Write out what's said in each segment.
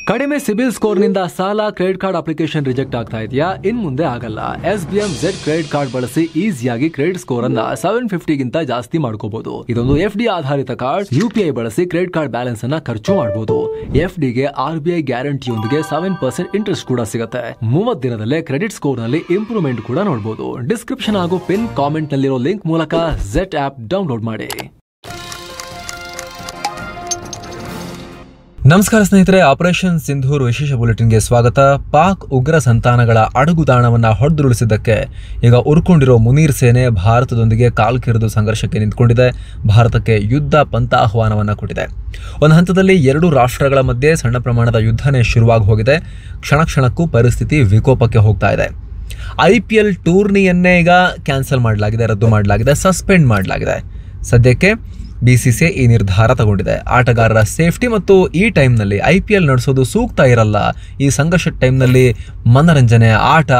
ಕಡಿಮೆ ಸಿಬಿಲ್ ಸ್ಕೋರ್ ನಿಂದ ಸಾಲ ಕ್ರೆಡಿಟ್ ಕಾರ್ಡ್ ಅಪ್ಲಿಕೇಶನ್ ರಿಜೆಕ್ಟ್ ಆಗ್ತಾ ಇದೆಯಾ? ಇನ್ ಮುಂದೆ ಆಗಲ್ಲ. SBM Z ಕ್ರೆಡಿಟ್ ಕಾರ್ಡ್ ಬಳಸಿ ಈಸಿಯಾಗಿ ಕ್ರೆಡಿಟ್ ಸ್ಕೋರ್ ಅನ್ನ 750 ಗಿಂತ ಜಾಸ್ತಿ ಮಾಡ್ಕೋಬಹುದು. ಇದೊಂದು FD ಆಧಾರಿತ ಕಾರ್ಡ್. UPI ಬಳಸಿ ಕ್ರೆಡಿಟ್ ಕಾರ್ಡ್ ಬ್ಯಾಲೆನ್ಸ್ ಅನ್ನ ಖರ್ಚು ಮಾಡಬಹುದು. FD ಗೆ RBI ಗ್ಯಾರಂಟಿಯೊಂದಿಗೆ 7% ಇಂಟ್ರೆಸ್ಟ್ ಕೂಡ ಸಿಗುತ್ತೆ. 30 ದಿನದಲ್ಲೇ ಕ್ರೆಡಿಟ್ ಸ್ಕೋರ್ ನಲ್ಲಿ ಇಂಪ್ರೂವ್ಮೆಂಟ್ ಕೂಡ ನೋಡಬಹುದು. ಡಿಸ್ಕ್ರಿಪ್ಷನ್ ಹಾಗೂ ಪಿನ್ ಕಾಮೆಂಟ್ ನಲ್ಲಿರೋ ಲಿಂಕ್ ಮೂಲಕ Z ಆಪ್ ಡೌನ್ಲೋಡ್ ಮಾಡಿ. ನಮಸ್ಕಾರ ಸ್ನೇಹಿತರೆ, ಆಪರೇಷನ್ ಸಿಂಧೂರ್ ವಿಶೇಷ ಬುಲೆಟಿನ್ಗೆ ಸ್ವಾಗತ. ಪಾಕ್ ಉಗ್ರ ಸಂತಾನಗಳ ಅಡಗುದಾಣವನ್ನ ಹೊಡೆದುರುಳಿಸಿದ್ದಕ್ಕೆ ಈಗ ಉರ್ಕೊಂಡಿರೋ ಮುನೀರ್ ಸೇನೆ ಭಾರತದೊಂದಿಗೆ ಕಾಲ್ಕಿರಿದು ಸಂಘರ್ಷಕ್ಕೆ ನಿಂತುಕೊಂಡಿದೆ. ಭಾರತಕ್ಕೆ ಯುದ್ಧ ಪಂಥಾಹ್ವಾನವನ್ನ ಕೊಟ್ಟಿದೆ. ಒಂದು ಹಂತದಲ್ಲಿ ಎರಡು ರಾಷ್ಟ್ರಗಳ ಮಧ್ಯೆ ಸಣ್ಣ ಪ್ರಮಾಣದ ಯುದ್ಧನೇ ಶುರುವಾಗಿ ಹೋಗಿದೆ. ಕ್ಷಣ ಕ್ಷಣಕ್ಕೂ ಪರಿಸ್ಥಿತಿ ವಿಕೋಪಕ್ಕೆ ಹೋಗ್ತಾ ಇದೆ. IPL ಟೂರ್ನಿಯನ್ನೇ ಈಗ ಕ್ಯಾನ್ಸಲ್ ಮಾಡಲಾಗಿದೆ, ರದ್ದು ಮಾಡಲಾಗಿದೆ, ಸಸ್ಪೆಂಡ್ ಮಾಡಲಾಗಿದೆ. ಸದ್ಯಕ್ಕೆ BCCI ಈ ನಿರ್ಧಾರ ತಗೊಂಡಿದೆ. ಆಟಗಾರರ ಸೇಫ್ಟಿ ಮತ್ತು ಈ ಟೈಮ್ನಲ್ಲಿ IPL ನಡೆಸೋದು ಸೂಕ್ತ ಇರಲ್ಲ. ಈ ಸಂಘರ್ಷದ ಟೈಮ್ನಲ್ಲಿ ಮನರಂಜನೆ, ಆಟ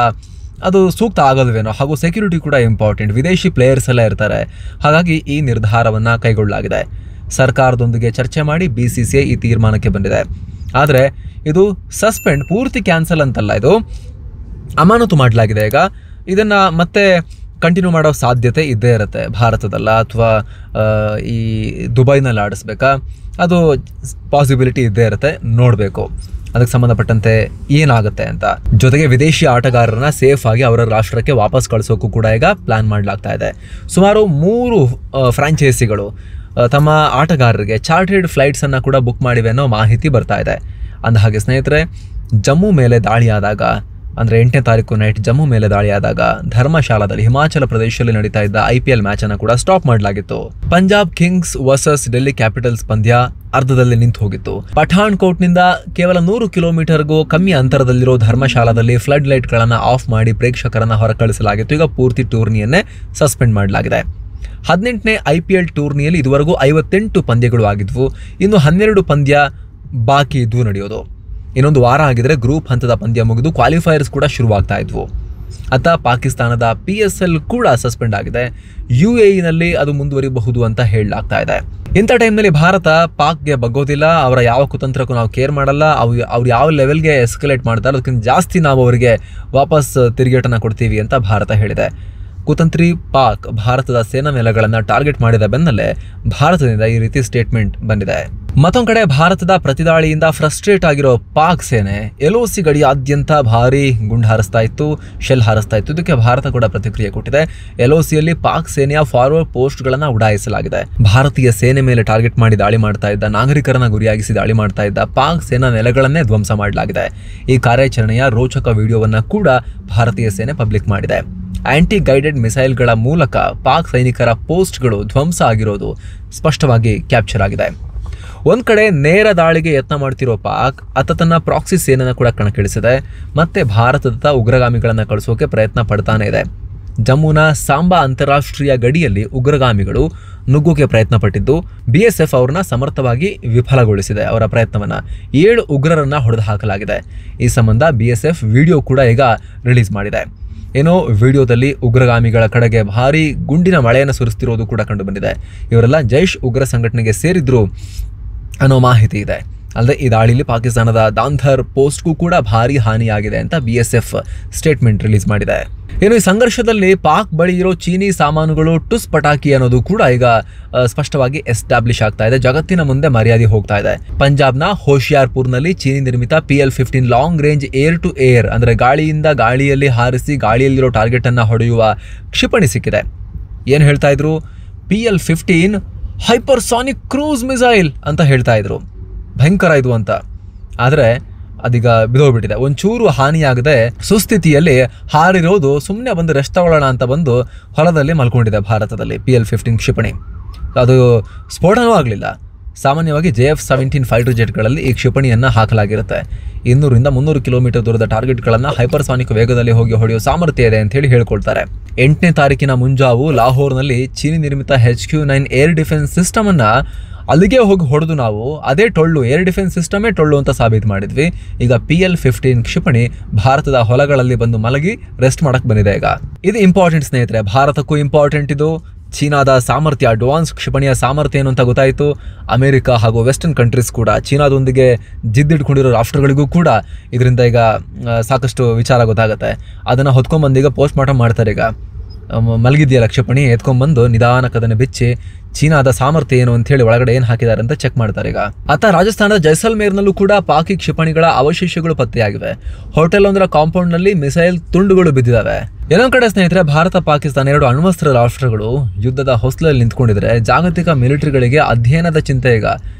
ಅದು ಸೂಕ್ತ ಆಗಲ್ವೇನೋ, ಹಾಗೂ ಸೆಕ್ಯೂರಿಟಿ ಕೂಡ ಇಂಪಾರ್ಟೆಂಟ್. ವಿದೇಶಿ ಪ್ಲೇಯರ್ಸ್ ಎಲ್ಲ ಇರ್ತಾರೆ. ಹಾಗಾಗಿ ಈ ನಿರ್ಧಾರವನ್ನು ಕೈಗೊಳ್ಳಲಾಗಿದೆ. ಸರ್ಕಾರದೊಂದಿಗೆ ಚರ್ಚೆ ಮಾಡಿ BCCI ಈ ತೀರ್ಮಾನಕ್ಕೆ ಬಂದಿದೆ. ಆದರೆ ಇದು ಸಸ್ಪೆಂಡ್, ಪೂರ್ತಿ ಕ್ಯಾನ್ಸಲ್ ಅಂತಲ್ಲ, ಇದು ಅಮಾನತು ಮಾಡಲಾಗಿದೆ. ಈಗ ಇದನ್ನು ಮತ್ತೆ ಕಂಟಿನ್ಯೂ ಮಾಡೋ ಸಾಧ್ಯತೆ ಇದ್ದೇ ಇರುತ್ತೆ. ಭಾರತದಲ್ಲ ಅಥವಾ ಈ ದುಬೈನಲ್ಲಿ ಆಡಿಸ್ಬೇಕಾ, ಅದು ಪಾಸಿಬಿಲಿಟಿ ಇದ್ದೇ ಇರುತ್ತೆ. ನೋಡಬೇಕು ಅದಕ್ಕೆ ಸಂಬಂಧಪಟ್ಟಂತೆ ಏನಾಗುತ್ತೆ ಅಂತ. ಜೊತೆಗೆ ವಿದೇಶಿ ಆಟಗಾರರನ್ನ ಸೇಫ್ ಆಗಿ ಅವರ ರಾಷ್ಟ್ರಕ್ಕೆ ವಾಪಸ್ ಕಳಿಸೋಕ್ಕೂ ಕೂಡ ಈಗ ಪ್ಲಾನ್ ಮಾಡಲಾಗ್ತಾ ಇದೆ. ಸುಮಾರು 3 ಫ್ರಾಂಚೈಸಿಗಳು ತಮ್ಮ ಆಟಗಾರರಿಗೆ ಚಾರ್ಟರ್ಡ್ ಫ್ಲೈಟ್ಸನ್ನು ಕೂಡ ಬುಕ್ ಮಾಡಿವೆ ಅನ್ನೋ ಮಾಹಿತಿ ಬರ್ತಾ ಇದೆ. ಅಂದಹಾಗೆ ಸ್ನೇಹಿತರೆ, ಜಮ್ಮು ಮೇಲೆ ದಾಳಿಯಾದಾಗ, ಅಂದರೆ 8ನೇ ತಾರೀಕು ನೈಟ್ ಜಮ್ಮು ಮೇಲೆ ದಾಳಿಯಾದಾಗ ಧರ್ಮಶಾಲಾದಲ್ಲಿ ಹಿಮಾಚಲ ಪ್ರದೇಶದಲ್ಲಿ ನಡೀತಾ ಇದ್ದ IPL ಮ್ಯಾಚನ್ನು ಕೂಡ ಸ್ಟಾಪ್ ಮಾಡಲಾಗಿತ್ತು. Punjab Kings versus Delhi capitals ಪಂದ್ಯ ಅರ್ಧದಲ್ಲಿ ನಿಂತು ಹೋಗಿತ್ತು. ಪಠಾಣ್ಕೋಟ್ನಿಂದ ಕೇವಲ 100 ಕಿಲೋಮೀಟರ್ಗೂ ಕಮ್ಮಿ ಅಂತರದಲ್ಲಿರೋ ಧರ್ಮಶಾಲಾದಲ್ಲಿ ಫ್ಲಡ್ ಲೈಟ್ಗಳನ್ನು ಆಫ್ ಮಾಡಿ ಪ್ರೇಕ್ಷಕರನ್ನು ಹೊರಕಳಿಸಲಾಗಿತ್ತು. ಈಗ ಪೂರ್ತಿ ಟೂರ್ನಿಯನ್ನೇ ಸಸ್ಪೆಂಡ್ ಮಾಡಲಾಗಿದೆ. 18ನೇ IPL ಟೂರ್ನಿಯಲ್ಲಿ ಇದುವರೆಗೂ 58 ಪಂದ್ಯಗಳು ಆಗಿದ್ವು. ಇನ್ನು 12 ಪಂದ್ಯ ಬಾಕಿ ಇದ್ವು ನಡೆಯೋದು. ಇನ್ನೊಂದು ವಾರ ಆಗಿದ್ರೆ ಗ್ರೂಪ್ ಹಂತದ ಪಂದ್ಯ ಮುಗಿದು ಕ್ವಾಲಿಫೈಯರ್ಸ್ ಕೂಡ ಶುರುವಾಗ್ತಾ ಇದ್ವು. ಅತ್ತ ಪಾಕಿಸ್ತಾನದ PSL ಕೂಡ ಸಸ್ಪೆಂಡ್ ಆಗಿದೆ. UAEನಲ್ಲಿ ಅದು ಮುಂದುವರಿಬಹುದು ಅಂತ ಹೇಳಲಾಗ್ತಾ ಇದೆ. ಇಂಥ ಟೈಮ್ನಲ್ಲಿ ಭಾರತ ಪಾಕ್ಗೆ ಬಗ್ಗೋದಿಲ್ಲ. ಅವರ ಯಾವ ಕುತಂತ್ರಕ್ಕೂ ನಾವು ಕೇರ್ ಮಾಡಲ್ಲ. ಅವ್ರು ಯಾವ ಲೆವೆಲ್ಗೆ ಎಸ್ಕಲೇಟ್ ಮಾಡ್ತಾರೆ ಅದಕ್ಕಿಂತ ಜಾಸ್ತಿ ನಾವು ಅವರಿಗೆ ವಾಪಸ್ ತಿರುಗೇಟನ್ನು ಕೊಡ್ತೀವಿ ಅಂತ ಭಾರತ ಹೇಳಿದೆ. ಕುತಂತ್ರಿ ಪಾಕ್ ಭಾರತದ ಸೇನಾ ನೆಲೆಗಳನ್ನು ಟಾರ್ಗೆಟ್ ಮಾಡಿದ ಬೆನ್ನಲ್ಲೇ ಭಾರತದಿಂದ ಈ ರೀತಿ ಸ್ಟೇಟ್ಮೆಂಟ್ ಬಂದಿದೆ. ಮತ್ತೊಂದು ಕಡೆ ಭಾರತದ ಪ್ರತಿದಾಳಿಯಿಂದ ಫ್ರಸ್ಟ್ರೇಟ್ ಆಗಿರೋ ಪಾಕ್ ಸೇನೆ LOC ಗಡಿಯಾದ್ಯಂತ ಭಾರಿ ಗುಂಡು ಹಾರಿಸ್ತಾ ಇತ್ತು, ಶೆಲ್ ಹಾರಿಸ್ತಾ ಇತ್ತು. ಇದಕ್ಕೆ ಭಾರತ ಕೂಡ ಪ್ರತಿಕ್ರಿಯೆ ಕೊಟ್ಟಿದೆ. LOCಯಲ್ಲಿ ಪಾಕ್ ಸೇನೆಯ ಫಾರ್ವರ್ಡ್ ಪೋಸ್ಟ್ಗಳನ್ನು ಉಡಾಯಿಸಲಾಗಿದೆ. ಭಾರತೀಯ ಸೇನೆ ಮೇಲೆ ಟಾರ್ಗೆಟ್ ಮಾಡಿ ದಾಳಿ ಮಾಡ್ತಾ ಇದ್ದ, ನಾಗರಿಕರನ್ನ ಗುರಿಯಾಗಿಸಿ ದಾಳಿ ಮಾಡ್ತಾ ಇದ್ದ ಪಾಕ್ ಸೇನಾ ನೆಲೆಗಳನ್ನೇ ಧ್ವಂಸ ಮಾಡಲಾಗಿದೆ. ಈ ಕಾರ್ಯಾಚರಣೆಯ ರೋಚಕ ವಿಡಿಯೋವನ್ನು ಕೂಡ ಭಾರತೀಯ ಸೇನೆ ಪಬ್ಲಿಕ್ ಮಾಡಿದೆ. ಆಂಟಿ ಗೈಡೆಡ್ ಮಿಸೈಲ್ಗಳ ಮೂಲಕ ಪಾಕ್ ಸೈನಿಕರ ಪೋಸ್ಟ್ಗಳು ಧ್ವಂಸ ಆಗಿರೋದು ಸ್ಪಷ್ಟವಾಗಿ ಕ್ಯಾಪ್ಚರ್ ಆಗಿದೆ. ಒಂದ್ ಕಡೆ ನೇರ ದಾಳಿಗೆ ಯತ್ನ ಮಾಡ್ತಿರೋ ಪಾಕ್ ಅತ್ತ ತನ್ನ ಪ್ರಾಕ್ಸಿ ಸೇನೆಯನ್ನು ಕೂಡ ಕಣಕ್ಕಿಳಿಸಿದೆ. ಮತ್ತೆ ಭಾರತದ ಉಗ್ರಗಾಮಿಗಳನ್ನು ಕಳಿಸೋಕೆ ಪ್ರಯತ್ನ ಪಡ್ತಾನೆ ಇದೆ. ಜಮ್ಮುನ ಸಾಂಬಾ ಅಂತಾರಾಷ್ಟ್ರೀಯ ಗಡಿಯಲ್ಲಿ ಉಗ್ರಗಾಮಿಗಳು ನುಗ್ಗೋಕೆ ಪ್ರಯತ್ನ ಪಟ್ಟಿದ್ದು BSF ಅವ್ರನ್ನ ಸಮರ್ಥವಾಗಿ ವಿಫಲಗೊಳಿಸಿದೆ. ಅವರ ಪ್ರಯತ್ನವನ್ನ 7 ಉಗ್ರರನ್ನ ಹೊಡೆದು ಹಾಕಲಾಗಿದೆ. ಈ ಸಂಬಂಧ BSF ವಿಡಿಯೋ ಕೂಡ ಈಗ ರಿಲೀಸ್ ಮಾಡಿದೆ. ಏನೋ ವಿಡಿಯೋದಲ್ಲಿ ಉಗ್ರಗಾಮಿಗಳ ಕಡೆಗೆ ಭಾರಿ ಗುಂಡಿನ ಮಳೆಯನ್ನು ಸುರಿಸ್ತಿರೋದು ಕೂಡ ಕಂಡು ಬಂದಿದೆ. ಇವರೆಲ್ಲ ಜೈಷ್ ಉಗ್ರ ಸಂಘಟನೆಗೆ ಸೇರಿದ್ರು ಅನ್ನೋ ಮಾಹಿತಿ ಇದೆ. ಅಲ್ಲದೆ ಈ ದಾಳಿಯಲ್ಲಿ ಪಾಕಿಸ್ತಾನದ ದಾಂಧರ್ ಪೋಸ್ಟ್ಗೂ ಕೂಡ ಭಾರಿ ಹಾನಿಯಾಗಿದೆ ಅಂತ BSF ಸ್ಟೇಟ್ಮೆಂಟ್ ರಿಲೀಸ್ ಮಾಡಿದೆ. ಏನು ಈ ಸಂಘರ್ಷದಲ್ಲಿ ಪಾಕ್ ಬಳಿ ಇರೋ ಚೀನಿ ಸಾಮಾನುಗಳು ಟುಸ್ ಪಟಾಕಿ ಅನ್ನೋದು ಕೂಡ ಈಗ ಸ್ಪಷ್ಟವಾಗಿ ಎಸ್ಟಾಬ್ಲಿಷ್ ಆಗ್ತಾ ಇದೆ. ಜಗತ್ತಿನ ಮುಂದೆ ಮರ್ಯಾದೆ ಹೋಗ್ತಾ ಇದೆ. ಪಂಜಾಬ್ನ ಹೋಶಿಯಾರ್ಪುರ್ನಲ್ಲಿ ಚೀನಿ ನಿರ್ಮಿತ PL-15 long range air to air, ಅಂದರೆ ಗಾಳಿಯಿಂದ ಗಾಳಿಯಲ್ಲಿ ಹಾರಿಸಿ ಗಾಳಿಯಲ್ಲಿರೋ ಟಾರ್ಗೆಟ್ ಅನ್ನ ಹೊಡೆಯುವ ಕ್ಷಿಪಣಿ ಸಿಕ್ಕಿದೆ. ಏನು ಹೇಳ್ತಾ ಇದ್ರು? PL-15 ಹೈಪರ್ಸಾನಿಕ್ ಕ್ರೂಸ್ ಮಿಸೈಲ್ ಅಂತ ಹೇಳ್ತಾ ಇದ್ರು. ಭಯಂಕರ ಇದು ಅಂತ. ಆದರೆ ಅದೀಗ ಬಿದೋಗ್ಬಿಟ್ಟಿದೆ. ಒಂಚೂರು ಹಾನಿಯಾಗದೆ ಸುಸ್ಥಿತಿಯಲ್ಲಿ ಹಾರಿರೋದು ಸುಮ್ಮನೆ ಬಂದು ರೆಸ್ಟ್ ತಗೊಳ್ಳೋಣ ಅಂತ ಬಂದು ಹೊಲದಲ್ಲಿ ಮಲ್ಕೊಂಡಿದೆ ಭಾರತದಲ್ಲಿ PL-15 ಕ್ಷಿಪಣಿ. ಅದು ಸ್ಫೋಟನೂ ಆಗಲಿಲ್ಲ. ಸಾಮಾನ್ಯವಾಗಿ JF-17 ಫೈಟರ್ ಜೆಟ್ಗಳಲ್ಲಿ ಈ ಕ್ಷಿಪಣಿಯನ್ನು ಹಾಕಲಾಗಿರುತ್ತೆ. 200 ರಿಂದ 300 ಕಿಲೋಮೀಟರ್ ದೂರದ ಟಾರ್ಗೆಟ್ಗಳನ್ನು ಹೈಪರ್ಸಾನಿಕ್ ವೇಗದಲ್ಲಿ ಹೋಗಿ ಹೊಡೆಯೋ ಸಾಮರ್ಥ್ಯ ಇದೆ ಅಂತ ಹೇಳಿ ಹೇಳ್ಕೊಳ್ತಾರೆ. 8ನೇ ತಾರೀಕಿನ ಮುಂಜಾವು ಲಾಹೋರ್ನಲ್ಲಿ ಚೀನಿ ನಿರ್ಮಿತ HQ-9 ಏರ್ ಡಿಫೆನ್ಸ್ ಸಿಸ್ಟಮ್ ಅನ್ನ ಅಲ್ಲಿಗೆ ಹೋಗಿ ಹೊಡೆದು ನಾವು ಅದೇ ಟೊಳ್ಳು, ಏರ್ ಡಿಫೆನ್ಸ್ ಸಿಸ್ಟಮೇ ಟೊಳ್ಳು ಅಂತ ಸಾಬೀತು ಮಾಡಿದ್ವಿ. ಈಗ PL-15 ಕ್ಷಿಪಣಿ ಭಾರತದ ಹೊಲಗಳಲ್ಲಿ ಬಂದು ಮಲಗಿ ರೆಸ್ಟ್ ಮಾಡಕ್ ಬಂದಿದೆ. ಈಗ ಇದು ಇಂಪಾರ್ಟೆಂಟ್ ಸ್ನೇಹಿತರೆ, ಭಾರತಕ್ಕೂ ಇಂಪಾರ್ಟೆಂಟ್ ಇದು, ಚೀನಾದ ಸಾಮರ್ಥ್ಯ, ಅಡ್ವಾನ್ಸ್ ಕ್ಷಿಪಣಿಯ ಸಾಮರ್ಥ್ಯ ಏನು ಅಂತ ಗೊತ್ತಾಯಿತು. ಅಮೆರಿಕ ಹಾಗೂ ವೆಸ್ಟರ್ನ್ ಕಂಟ್ರೀಸ್ ಕೂಡ, ಚೀನಾದೊಂದಿಗೆ ಜಿದ್ದಿಟ್ಕೊಂಡಿರೋ ರಾಷ್ಟ್ರಗಳಿಗೂ ಕೂಡ ಇದರಿಂದ ಈಗ ಸಾಕಷ್ಟು ವಿಚಾರ ಗೊತ್ತಾಗುತ್ತೆ. ಅದನ್ನು ಹೊತ್ಕೊಂಡ್ಬಂದು ಈಗ ಪೋಸ್ಟ್ ಮಾರ್ಟಮ್ ಮಾಡ್ತಾರೆ. ಈಗ ಮಲಗಿದೆಯಲ್ಲ ಕ್ಷಿಪಣಿ, ಎತ್ಕೊಂಡ್ಬಂದು ನಿಧಾನಕ್ಕೆ ಅದನ್ನು ಬಿಚ್ಚಿ ಚೀನಾದ ಸಾಮರ್ಥ್ಯ ಏನು ಅಂತ ಹೇಳಿ ಒಳಗಡೆ ಏನು ಹಾಕಿದ್ದಾರೆ ಅಂತ ಚೆಕ್ ಮಾಡ್ತಾರೆ. ಈಗ ರಾಜಸ್ಥಾನದ ಜೈಸಲ್ಮೇರ್ನಲ್ಲೂ ಕೂಡ ಪಾಕಿ ಕ್ಷಿಪಣಿಗಳ ಅವಶೇಷಗಳು ಪತ್ತೆಯಾಗಿವೆ. ಹೋಟೆಲ್ ಒಂದರ ಕಾಂಪೌಂಡ್ನಲ್ಲಿ ಮಿಸೈಲ್ ತುಂಡುಗಳು ಬಿದ್ದಿದ್ದಾವೆ. ಇನ್ನೊಂದು ಕಡೆ ಸ್ನೇಹಿತರೆ, ಭಾರತ ಪಾಕಿಸ್ತಾನ 2 ಅಣ್ವಸ್ತ್ರ ರಾಷ್ಟ್ರಗಳು ಯುದ್ಧದ ಹೊಸಲಲ್ಲಿ ನಿಂತ್ಕೊಂಡಿದ್ರೆ ಜಾಗತಿಕ ಮಿಲಿಟರಿಗಳಿಗೆ ಅಧ್ಯಯನದ ಚಿಂತೆ. ಈಗ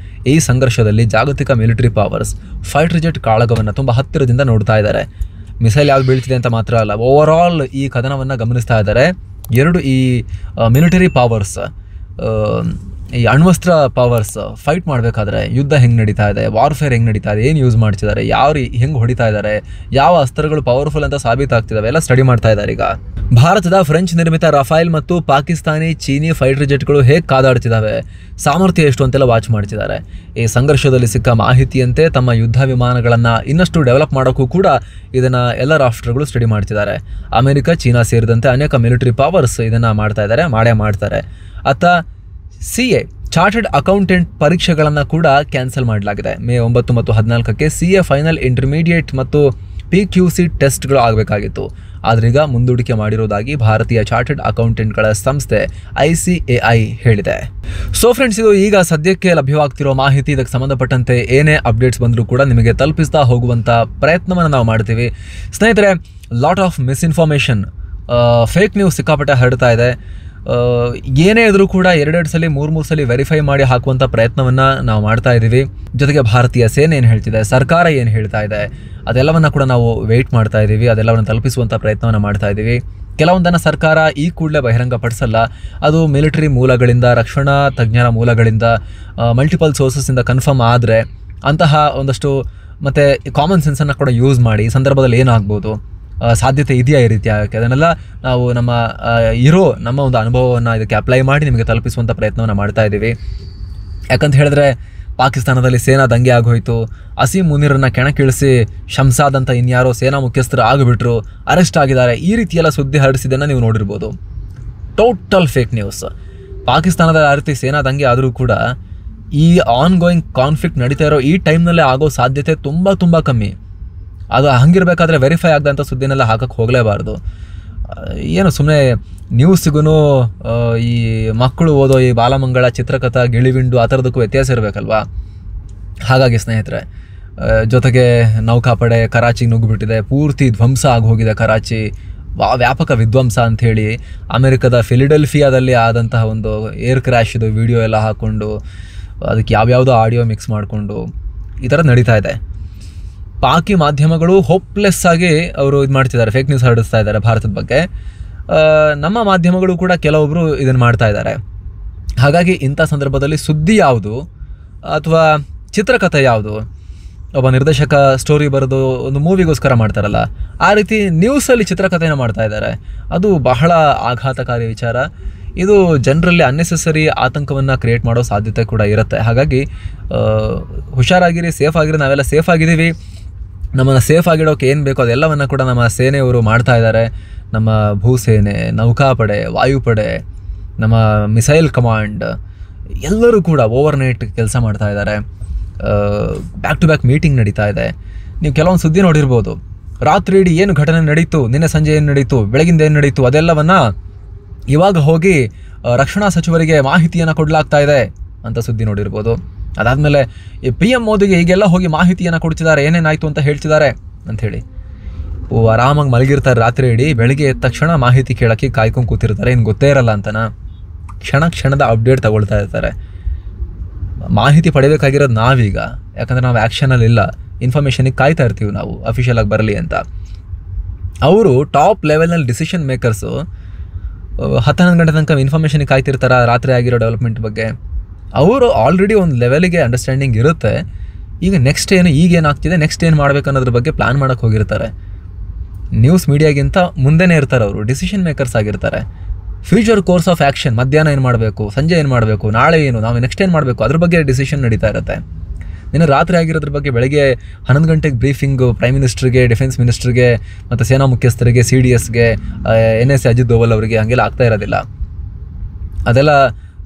ಈ ಸಂಘರ್ಷದಲ್ಲಿ ಜಾಗತಿಕ ಮಿಲಿಟರಿ ಪವರ್ಸ್ ಫೈಟರ್ ಜೆಟ್ ಕಾಳಗವನ್ನು ತುಂಬ ಹತ್ತಿರದಿಂದ ನೋಡ್ತಾ ಇದ್ದಾರೆ. ಮಿಸೈಲ್ ಯಾವ್ದು ಬೀಳ್ತಿದೆ ಅಂತ ಮಾತ್ರ ಅಲ್ಲ, ಓವರ್ ಆಲ್ ಈ ಕದನವನ್ನು ಗಮನಿಸ್ತಾ ಇದ್ದಾರೆ. ಈ ಮಿಲಿಟರಿ ಪವರ್ಸ್, ಈ ಅಣ್ವಸ್ತ್ರ ಪವರ್ಸ್ ಫೈಟ್ ಮಾಡಬೇಕಾದ್ರೆ ಯುದ್ಧ ಹೆಂಗೆ ನಡೀತಾ ಇದೆ, ವಾರ್ಫೇರ್ ಹೆಂಗೆ ನಡೀತಾ ಇದೆ, ಏನು ಯೂಸ್ ಮಾಡ್ತಿದ್ದಾರೆ, ಹೆಂಗೆ ಹೊಡಿತಾ ಇದ್ದಾರೆ, ಯಾವ ಅಸ್ತ್ರಗಳು ಪವರ್ಫುಲ್ ಅಂತ ಸಾಬೀತಾಗ್ತಿದ್ದಾವೆ ಎಲ್ಲ ಸ್ಟಡಿ ಮಾಡ್ತಾ ಇದ್ದಾರೆ. ಈಗ ಭಾರತದ ಫ್ರೆಂಚ್ ನಿರ್ಮಿತ ರಫೈಲ್ ಮತ್ತು ಪಾಕಿಸ್ತಾನಿ, ಚೀನಿ ಫೈಟರ್ ಜೆಟ್ಗಳು ಹೇಗೆ ಕಾದಾಡ್ತಿದ್ದಾವೆ, ಸಾಮರ್ಥ್ಯ ಎಷ್ಟು ಅಂತೆಲ್ಲ ವಾಚ್ ಮಾಡ್ತಿದ್ದಾರೆ. ಈ ಸಂಘರ್ಷದಲ್ಲಿ ಸಿಕ್ಕ ಮಾಹಿತಿಯಂತೆ ತಮ್ಮ ಯುದ್ಧ ವಿಮಾನಗಳನ್ನು ಇನ್ನಷ್ಟು ಡೆವಲಪ್ ಮಾಡೋಕ್ಕೂ ಕೂಡ ಇದನ್ನು ಎಲ್ಲ ರಾಷ್ಟ್ರಗಳು ಸ್ಟಡಿ ಮಾಡ್ತಿದ್ದಾರೆ. ಅಮೆರಿಕ, ಚೀನಾ ಸೇರಿದಂತೆ ಅನೇಕ ಮಿಲಿಟರಿ ಪವರ್ಸ್ ಇದನ್ನು ಮಾಡ್ತಾರೆ. CA ಚಾರ್ಟರ್ಡ್ ಅಕೌಂಟೆಂಟ್ ಪರೀಕ್ಷೆಗಳನ್ನು ಕೂಡ ಕ್ಯಾನ್ಸಲ್ ಮಾಡಲಾಗಿದೆ. ಮೇ 9 ಮತ್ತು 14ಕ್ಕೆ CA ಫೈನಲ್, ಇಂಟರ್ಮೀಡಿಯೇಟ್ ಮತ್ತು PQC ಟೆಸ್ಟ್ಗಳು ಆಗಬೇಕಾಗಿತ್ತು. ಆದರೆ ಈಗ ಮುಂದೂಡಿಕೆ ಮಾಡಿರೋದಾಗಿ ಭಾರತೀಯ ಚಾರ್ಟರ್ಡ್ ಅಕೌಂಟೆಂಟ್ಗಳ ಸಂಸ್ಥೆ ICAI ಹೇಳಿದೆ. ಸೊ ಫ್ರೆಂಡ್ಸ್, ಇದು ಈಗ ಸದ್ಯಕ್ಕೆ ಲಭ್ಯವಾಗ್ತಿರೋ ಮಾಹಿತಿ. ಇದಕ್ಕೆ ಸಂಬಂಧಪಟ್ಟಂತೆ ಏನೇ ಅಪ್ಡೇಟ್ಸ್ ಬಂದರೂ ಕೂಡ ನಿಮಗೆ ತಲುಪಿಸ್ತಾ ಹೋಗುವಂಥ ಪ್ರಯತ್ನವನ್ನು ನಾವು ಮಾಡ್ತೀವಿ. ಸ್ನೇಹಿತರೆ, lot of misinformation, fake news ಸಿಕ್ಕಾಪಟ್ಟೆ ಹರಡ್ತಾ ಇದೆ. ಏನೇ ಇದ್ರೂ ಕೂಡ 2 ಸಲ 3 ಸಲ ವೆರಿಫೈ ಮಾಡಿ ಹಾಕುವಂಥ ಪ್ರಯತ್ನವನ್ನು ನಾವು ಮಾಡ್ತಾ ಇದ್ದೀವಿ. ಜೊತೆಗೆ ಭಾರತೀಯ ಸೇನೆ ಏನು ಹೇಳ್ತಿದೆ, ಸರ್ಕಾರ ಏನು ಹೇಳ್ತಾ ಇದೆ, ಅದೆಲ್ಲವನ್ನು ಕೂಡ ನಾವು ವೆಯ್ಟ್ ಮಾಡ್ತಾ ಇದ್ದೀವಿ. ಅದೆಲ್ಲವನ್ನು ತಲುಪಿಸುವಂಥ ಪ್ರಯತ್ನವನ್ನು ಮಾಡ್ತಾ ಇದ್ದೀವಿ. ಕೆಲವೊಂದನ್ನು ಸರ್ಕಾರ ಈ ಕೂಡಲೇ ಬಹಿರಂಗಪಡಿಸಲ್ಲ. ಅದು ಮಿಲಿಟರಿ ಮೂಲಗಳಿಂದ, ರಕ್ಷಣಾ ತಜ್ಞರ ಮೂಲಗಳಿಂದ, ಮಲ್ಟಿಪಲ್ ಸೋರ್ಸಸ್ಸಿಂದ ಕನ್ಫರ್ಮ್ ಆದರೆ ಅಂತಹ ಒಂದಷ್ಟು ಮತ್ತು ಕಾಮನ್ ಸೆನ್ಸನ್ನು ಕೂಡ ಯೂಸ್ ಮಾಡಿ ಈ ಸಂದರ್ಭದಲ್ಲಿ ಏನಾಗ್ಬೋದು, ಸಾಧ್ಯತೆ ಇದೆಯಾ ಈ ರೀತಿ ಆಗೋಕ್ಕೆ, ಅದನ್ನೆಲ್ಲ ನಾವು ನಮ್ಮ ಒಂದು ಅನುಭವವನ್ನು ಇದಕ್ಕೆ ಅಪ್ಲೈ ಮಾಡಿ ನಿಮಗೆ ತಲುಪಿಸುವಂಥ ಪ್ರಯತ್ನವನ್ನು ಮಾಡ್ತಾ ಇದ್ದೀವಿ. ಯಾಕಂತ ಹೇಳಿದ್ರೆ, ಪಾಕಿಸ್ತಾನದಲ್ಲಿ ಸೇನಾ ದಂಗೆ ಆಗೋಯಿತು. ಅಸೀಂ ಮುನೀರನ್ನು ಕೆಣಕಿಳಿಸಿ ಶಂಸಾದ್ ಅಂತ ಇನ್ಯಾರೋ ಸೇನಾ ಮುಖ್ಯಸ್ಥರು ಆಗಿಬಿಟ್ರು, ಅರೆಸ್ಟ್ ಆಗಿದ್ದಾರೆ. ಈ ರೀತಿಯೆಲ್ಲ ಸುದ್ದಿ ಹರಡಿಸಿದ್ದನ್ನು ನೀವು ನೋಡಿರ್ಬೋದು. Total fake news. ಪಾಕಿಸ್ತಾನದ ಆ ರೀತಿ ಸೇನಾ ದಂಗೆ ಆದರೂ ಕೂಡ ಈ ಆನ್ಗೋಯಿಂಗ್ ಕಾನ್ಫ್ಲಿಕ್ಟ್ ನಡೀತಾ ಇರೋ ಈ ಟೈಮ್ನಲ್ಲೇ ಆಗೋ ಸಾಧ್ಯತೆ ತುಂಬ ಕಮ್ಮಿ. ಅದು ಹಂಗಿರಬೇಕಾದ್ರೆ ವೆರಿಫೈ ಆಗದಂಥ ಸುದ್ದಿನೆಲ್ಲ ಹಾಕಕ್ಕೆ ಹೋಗಲೇಬಾರ್ದು. ಏನು ಸುಮ್ಮನೆ ನ್ಯೂಸಿಗೂ ಈ ಮಕ್ಕಳು ಓದೋ ಈ ಬಾಲಮಂಗಳ, ಚಿತ್ರಕಥಾ, ಗಿಳಿವಿಂಡು ಆ ಥರದಕ್ಕೂ ವ್ಯತ್ಯಾಸ ಇರಬೇಕಲ್ವಾ. ಹಾಗಾಗಿ ಸ್ನೇಹಿತರೆ, ಜೊತೆಗೆ ನೌಕಾಪಡೆ ಕರಾಚಿಗೆ ನುಗ್ಗಿಬಿಟ್ಟಿದೆ, ಪೂರ್ತಿ ಧ್ವಂಸ ಆಗೋಗಿದೆ ಕರಾಚಿ, ವ್ಯಾಪಕ ವಿಧ್ವಂಸ ಅಂಥೇಳಿ ಅಮೆರಿಕದ ಫಿಲಿಡೆಲ್ಫಿಯಾದಲ್ಲಿ ಆದಂತಹ ಒಂದು ಏರ್ ಕ್ರ್ಯಾಶಿದು ವಿಡಿಯೋ ಎಲ್ಲ ಹಾಕ್ಕೊಂಡು ಅದಕ್ಕೆ ಯಾವ್ಯಾವುದೋ ಆಡಿಯೋ ಮಿಕ್ಸ್ ಮಾಡಿಕೊಂಡು ಈ ಥರ ನಡೀತಾ ಇದೆ. ಪಾಕಿ ಮಾಧ್ಯಮಗಳು ಹೋಪ್ಲೆಸ್ ಆಗಿ ಅವರು ಇದು ಮಾಡ್ತಿದ್ದಾರೆ, ಫೇಕ್ ನ್ಯೂಸ್ ಹರಡಿಸ್ತಾ ಇದ್ದಾರೆ ಭಾರತದ ಬಗ್ಗೆ. ನಮ್ಮ ಮಾಧ್ಯಮಗಳು ಕೂಡ ಕೆಲವೊಬ್ಬರು ಇದನ್ನು ಮಾಡ್ತಾ ಇದ್ದಾರೆ. ಹಾಗಾಗಿ ಇಂಥ ಸಂದರ್ಭದಲ್ಲಿ ಸುದ್ದಿ ಯಾವುದು ಅಥವಾ ಚಿತ್ರಕಥೆ ಯಾವುದು, ಒಬ್ಬ ನಿರ್ದೇಶಕ ಸ್ಟೋರಿ ಬರೆದು ಒಂದು ಮೂವಿಗೋಸ್ಕರ ಮಾಡ್ತಾರಲ್ಲ, ಆ ರೀತಿ ನ್ಯೂಸಲ್ಲಿ ಚಿತ್ರಕಥೆಯನ್ನು ಮಾಡ್ತಾ ಇದ್ದಾರೆ. ಅದು ಬಹಳ ಆಘಾತಕಾರಿ ವಿಚಾರ. ಇದು ಜನರಲ್ಲಿ ಅನ್ನೆಸೆಸರಿ ಆತಂಕವನ್ನು ಕ್ರಿಯೇಟ್ ಮಾಡೋ ಸಾಧ್ಯತೆ ಕೂಡ ಇರುತ್ತೆ. ಹಾಗಾಗಿ ಹುಷಾರಾಗಿರಿ, ಸೇಫ್ ಆಗಿರಿ. ನಾವೆಲ್ಲ ಸೇಫ್ ಆಗಿದ್ದೀವಿ. ನಮ್ಮನ್ನು ಸೇಫ್ ಆಗಿಡೋಕೆ ಏನು ಬೇಕೋ ಅದೆಲ್ಲವನ್ನು ಕೂಡ ನಮ್ಮ ಸೇನೆಯವರು ಮಾಡ್ತಾ ಇದ್ದಾರೆ. ನಮ್ಮ ಭೂಸೇನೆ, ನೌಕಾಪಡೆ, ವಾಯುಪಡೆ, ನಮ್ಮ ಮಿಸೈಲ್ ಕಮಾಂಡ್ ಎಲ್ಲರೂ ಕೂಡ ಓವರ್ನೈಟ್ ಕೆಲಸ ಮಾಡ್ತಾ ಇದ್ದಾರೆ. ಬ್ಯಾಕ್ ಟು ಬ್ಯಾಕ್ ಮೀಟಿಂಗ್ ನಡೀತಾ ಇದೆ. ನೀವು ಕೆಲವೊಂದು ಸುದ್ದಿ ನೋಡಿರ್ಬೋದು. ರಾತ್ರಿ ಇಡೀ ಏನು ಘಟನೆ ನಡೀತು, ನಿನ್ನೆ ಸಂಜೆ ಏನು ನಡೀತು, ಬೆಳಗಿಂದ ಏನು ನಡೀತು, ಅದೆಲ್ಲವನ್ನು ಇವಾಗ ಹೋಗಿ ರಕ್ಷಣಾ ಸಚಿವರಿಗೆ ಮಾಹಿತಿಯನ್ನು ಕೊಡಲಾಗ್ತಾ ಇದೆ ಅಂತ ಸುದ್ದಿ ನೋಡಿರ್ಬೋದು. ಅದಾದಮೇಲೆ ಈ PM ಮೋದಿಗೆ ಈಗೆಲ್ಲ ಹೋಗಿ ಮಾಹಿತಿಯನ್ನು ಕೊಡ್ತಿದ್ದಾರೆ, ಏನೇನಾಯಿತು ಅಂತ ಹೇಳ್ತಿದ್ದಾರೆ ಅಂಥೇಳಿ. ಆರಾಮಾಗಿ ಮಲಗಿರ್ತಾರೆ ರಾತ್ರಿ ಇಡೀ, ಬೆಳಿಗ್ಗೆ ಎದ್ದ ತಕ್ಷಣ ಮಾಹಿತಿ ಕೇಳೋಕ್ಕೆ ಕಾಯ್ಕೊಂಡು ಕೂತಿರ್ತಾರೆ. ಏನು ಗೊತ್ತೇ ಇರಲ್ಲ ಅಂತನಾ, ಕ್ಷಣದ ಅಪ್ಡೇಟ್ ತಗೊಳ್ತಾ ಇರ್ತಾರೆ. ಮಾಹಿತಿ ಪಡಿಬೇಕಾಗಿರೋದು ನಾವೀಗ, ಯಾಕಂದರೆ ನಾವು ಆ್ಯಕ್ಷನಲ್ಲಿ ಇಲ್ಲ, ಇನ್ಫಾರ್ಮೇಷನಿಗೆ ಕಾಯ್ತಾ ಇರ್ತೀವಿ ನಾವು ಅಫಿಷಿಯಲಾಗಿ ಬರಲಿ ಅಂತ. ಅವರು ಟಾಪ್ ಲೆವೆಲ್ನಲ್ಲಿ ಡಿಸಿಷನ್ ಮೇಕರ್ಸು 10-11 ಗಂಟೆ ತನಕ ಇನ್ಫಾರ್ಮೇಷನಿಗೆ ಕಾಯ್ತಿರ್ತಾರೆ ರಾತ್ರಿ ಆಗಿರೋ ಡೆವಲಪ್ಮೆಂಟ್ ಬಗ್ಗೆ. ಅವರು ಆಲ್ರೆಡಿ ಒಂದು ಲೆವೆಲಿಗೆ ಅಂಡರ್ಸ್ಟ್ಯಾಂಡಿಂಗ್ ಇರುತ್ತೆ. ಈಗ ನೆಕ್ಸ್ಟ್ ಏನು, ಈಗೇನಾಗ್ತಿದೆ, ನೆಕ್ಸ್ಟ್ ಏನು ಮಾಡಬೇಕು ಅನ್ನೋದ್ರ ಬಗ್ಗೆ ಪ್ಲ್ಯಾನ್ ಮಾಡೋಕ್ಕೆ ಹೋಗಿರ್ತಾರೆ. ನ್ಯೂಸ್ ಮೀಡಿಯಾಗಿಂತ ಮುಂದೆನೇ ಇರ್ತಾರೆ ಅವರು, ಡಿಸಿಷನ್ ಮೇಕರ್ಸ್ ಆಗಿರ್ತಾರೆ. ಫ್ಯೂಚರ್ ಕೋರ್ಸ್ ಆಫ್ ಆ್ಯಕ್ಷನ್, ಮಧ್ಯಾಹ್ನ ಏನು ಮಾಡಬೇಕು, ಸಂಜೆ ಏನು ಮಾಡಬೇಕು, ನಾಳೆ ಏನು, ನಾವು ನೆಕ್ಸ್ಟ್ ಏನು ಮಾಡಬೇಕು ಅದ್ರ ಬಗ್ಗೆ ಡಿಸಿಷನ್ ನಡೀತಾ ಇರುತ್ತೆ. ನಿನ್ನೆ ರಾತ್ರಿ ಆಗಿರೋದ್ರ ಬಗ್ಗೆ ಬೆಳಗ್ಗೆ 11 ಗಂಟೆಗೆ ಬ್ರೀಫಿಂಗು ಪ್ರೈಮ್ ಮಿನಿಸ್ಟ್ರಿಗೆ, ಡಿಫೆನ್ಸ್ ಮಿನಿಸ್ಟ್ರಿಗೆ ಮತ್ತು ಸೇನಾ ಮುಖ್ಯಸ್ಥರಿಗೆ, CDSಗೆ, NSA ಅಜಿತ್ ದೋವಲ್ ಅವರಿಗೆ ಹಂಗೆಲ್ಲ ಆಗ್ತಾ ಇರೋದಿಲ್ಲ. ಅದೆಲ್ಲ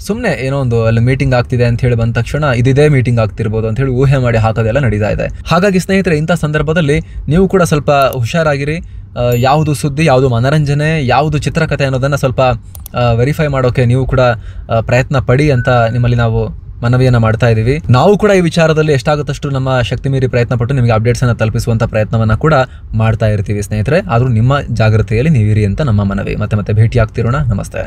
ಸುಮ್ಮನೆ ಏನೋ ಒಂದು ಅಲ್ಲಿ ಮೀಟಿಂಗ್ ಆಗ್ತಿದೆ ಅಂತ ಹೇಳಿ ಬಂದ ತಕ್ಷಣ ಇದೇ ಮೀಟಿಂಗ್ ಆಗ್ತಿರ್ಬೋದು ಅಂತ ಹೇಳಿ ಊಹೆ ಮಾಡಿ ಹಾಕೋದೆಲ್ಲ ನಡೀತಾ ಇದೆ. ಹಾಗಾಗಿ ಸ್ನೇಹಿತರೆ, ಇಂಥ ಸಂದರ್ಭದಲ್ಲಿ ನೀವು ಕೂಡ ಸ್ವಲ್ಪ ಹುಷಾರಾಗಿರಿ. ಯಾವುದು ಸುದ್ದಿ, ಯಾವುದು ಮನರಂಜನೆ, ಯಾವುದು ಚಿತ್ರಕಥೆ ಅನ್ನೋದನ್ನು ಸ್ವಲ್ಪ ವೆರಿಫೈ ಮಾಡೋಕೆ ನೀವು ಕೂಡ ಪ್ರಯತ್ನ ಪಡಿ ಅಂತ ನಿಮ್ಮಲ್ಲಿ ನಾವು ಮನವಿಯನ್ನು ಮಾಡ್ತಾ ಇದ್ದೀವಿ. ನಾವು ಕೂಡ ಈ ವಿಚಾರದಲ್ಲಿ ಎಷ್ಟಾಗುತ್ತಷ್ಟು ನಮ್ಮ ಶಕ್ತಿ ಮೀರಿ ಪ್ರಯತ್ನ ಪಟ್ಟು ನಿಮಗೆ ಅಪ್ಡೇಟ್ಸನ್ನು ತಲುಪಿಸುವಂಥ ಪ್ರಯತ್ನವನ್ನು ಕೂಡ ಮಾಡ್ತಾ ಇರ್ತೀವಿ ಸ್ನೇಹಿತರೆ. ಆದರೂ ನಿಮ್ಮ ಜಾಗೃತಿಯಲ್ಲಿ ನೀವಿರಿ ಅಂತ ನಮ್ಮ ಮನವಿ. ಮತ್ತೆ ಭೇಟಿ ಆಗ್ತಿರೋಣ. ನಮಸ್ತೆ.